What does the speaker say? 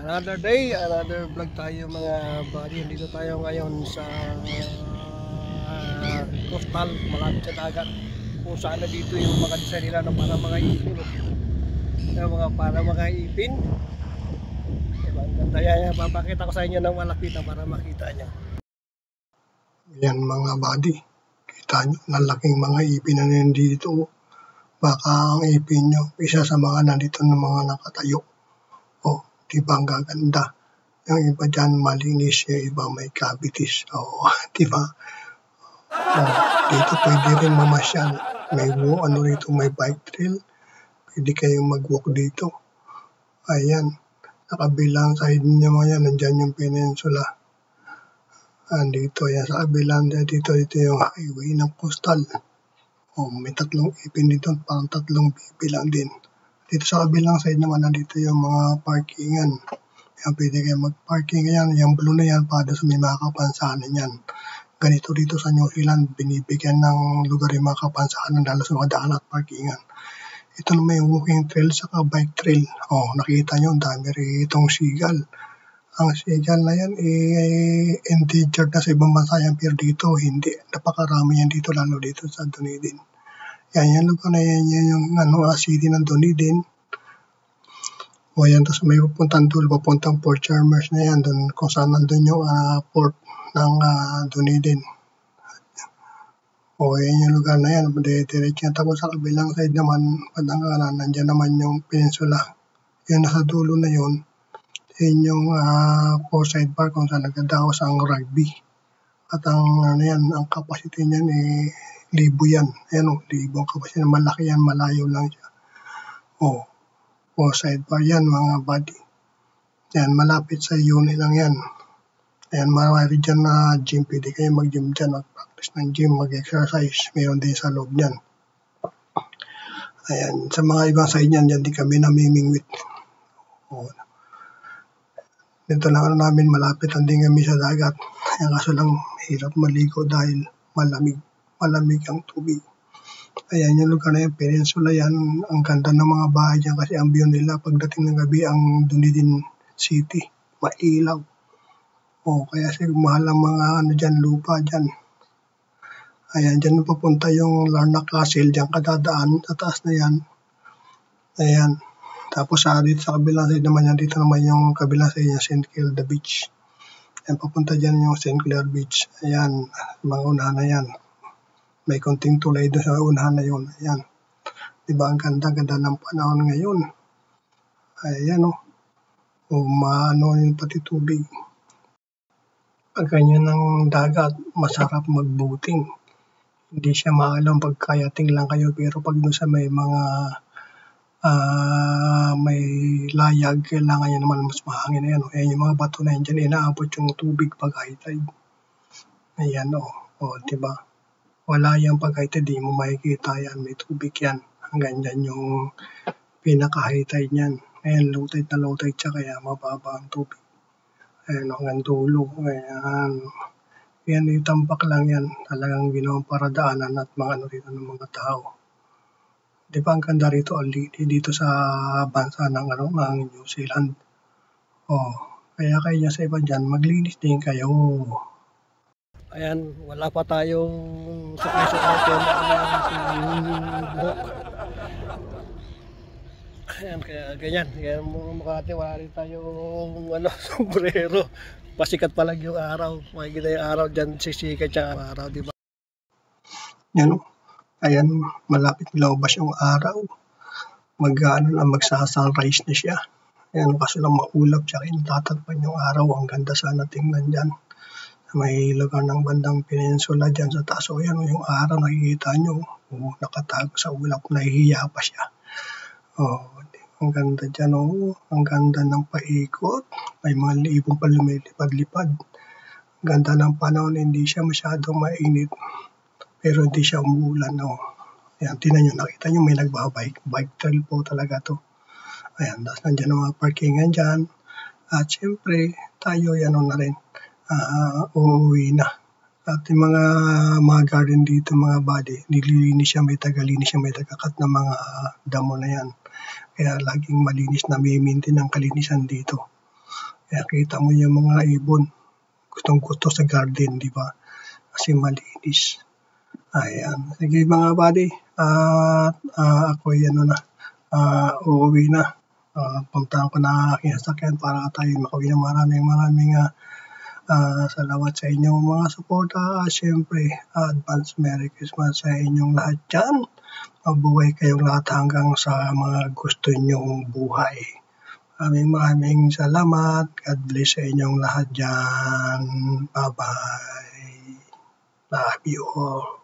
Another day, another vlog tayo mga buddy. Dito tayo ngayon sa coastal, malapit sa dagat. Kung saan na dito yung mga design nila na para mga ipin. Para mga ipin. Diba? Ang ganda yan. Papakita ko sa inyo ng malapitan para makita nyo. Yan mga buddy. Kita nyo, lalaking mga ipin na nandito. Baka ang ipin nyo, isa sa mga nandito ng mga nakatayo. Oh, diba ang gaganda? Yung iba dyan malinis, yung iba may cavities. Oh, diba? Oh, dito pwede rin mamasyal. May rito, may bike trail. Pwede kayong mag-walk dito. Ayan. Sa kabilang side nyo yan, nandyan yung peninsula. Andito, yan sa kabilang dito yung highway ng coastal. Oh, may tatlong ipin dito, parang tatlong bibilang din. Dito sa kabilang side naman, nandito yung mga parkingan. Yan, pwede kayo mag-parking. Yan, yung blue na yan, para sa may mga kapansanan yan. Ganito dito sa New Zealand, binibigyan ng lugar yung mga kapansanan, lalo sa mga daan at parkingan. Ito naman yung walking trail saka bike trail. Oh, nakita nyo, dami itong seagull. Ang seagull na yan, endangered na sa ibang bansa yan, pero dito, hindi. Napakarami yan dito, lalo dito sa Dunedin. Yan, yung lugar na yan, yung city ng Dunedin. O yan, tapos may papuntang Port Chalmers na yan, dun, kung saan nandun yung port ng Dunedin. O yan yung lugar na yan, diretso yan. Tapos sa kabilang side naman, nandyan naman yung peninsula. Yung nasa dulo na yun, yan yung Forsyth Park kung saan nagkadaos ang rugby. At ang capacity niyan libo yan. Ayan libo ang capacity. Malaki yan, malayo lang siya. Oh, Forsyth Park yan mga buddy. Yan, malapit sa uni lang yan. Ayan, marami dyan na gym. Pwede kayo mag-gym dyan, mag-practice ng gym, mag-exercise. Mayroon din sa loob niyan. Ayan, sa mga ibang side niyan, dyan di kami namimingwit. Oh. Dito lang namin, malapit lang din kami sa dagat. Ayan, kaso lang hirap maligo dahil malamig ang tubig. Ayan yung lugar na yan, peninsula yan. Ang ganda ng mga bahay dyan kasi ang view nila pagdating ng gabi ang Dunedin City, mailaw. Oh, kaya mahal ang mga dyan, lupa dyan. Ayan, dyan papunta yung Larnaca Castle, dyan kadadaan, sa taas na yan. Ayan. Tapos dito sa kabilang side naman yan, dito naman yung kabilang side niya, St. Kilda Beach. Ayan, papunta dyan yung St. Clair Beach. Ayan, mga unahan na yan. May konting tulay doon sa unahan na yun. Ayan. Diba ang ganda ng panahon ngayon? Ayan o. Maano yung pati tubig. Pag ganyan ng dagat, masarap mag-boating. Hindi siya maalam pag kayating lang kayo, pero pag doon sa may mga may layag, kailangan yan naman mas mahangin na yan. Ayan yung mga bato na yan dyan, inaabot yung tubig pag high tide. Ayan o, diba? Wala yan pag high tide, di mo makikita yan, may tubig yan. Hanggang dyan yung pinaka high tide yan. Ayan, low tide siya, kaya mababa ang tubig. Ayan, hanggang dulo. Ayan. Yan, yung tambak lang yan. Talagang ginawang para daanan at mga rito ng mga tao. Di ba ang ganda rito, dito sa bansa ng New Zealand. Oh, kaya kayo sa iba dyan, maglinis din kayo. Ayan, wala pa tayong sakay-sakay buhok. Ayan, kaya ganyan. Kaya Makati, wala rin tayong sombrero. Pasikat pa lang yung araw. Makikita yung araw dyan, sisikat siya araw, di ba? Yan o. Ayan, malapit lumabas yung araw. Magsa-sunrise na siya. Ayan, kasi lang maulap siya. Natatakpan yung araw. Ang ganda sana tingnan dyan. May lugar ng bandang peninsula dyan sa taas. O yan, yung araw nakikita nyo. Nakatago sa ulap. Nahihiya pa siya. Oh, ang ganda dyan. Ang ganda ng paikot. May mga ibong pa lumilipad-lipad. Ang ganda ng panahon. Hindi siya masyadong mainit. Pero hindi siya umuulan. Ayan, tinan nyo, nakita nyo may nagbabike. Bike trail po talaga to. Ayan, tapos nandyan ang mga parkingan dyan. At syempre, tayo yan na rin. Uuwi na. At yung mga garden dito, mga buddy, nililinis siya, may tagalinis siya, may tagakat ng mga damo na yan. Kaya laging malinis na, may maintain ang kalinisan dito. Kaya kita mo yung mga ibon, gustong-gusto sa garden, di ba? Kasi malinis. Ayan. Sige mga buddy, at ako uuwi na. Puntahan ko na ang aking sasakyan para tayo makauwi na. Maraming salamat sa inyong mga suporta. Siyempre, advance Merry Christmas sa inyong lahat dyan. Mabuhay kayong lahat hanggang sa mga gusto nyong buhay. Maraming salamat. God bless sa inyong lahat dyan. Bye-bye. Love you all.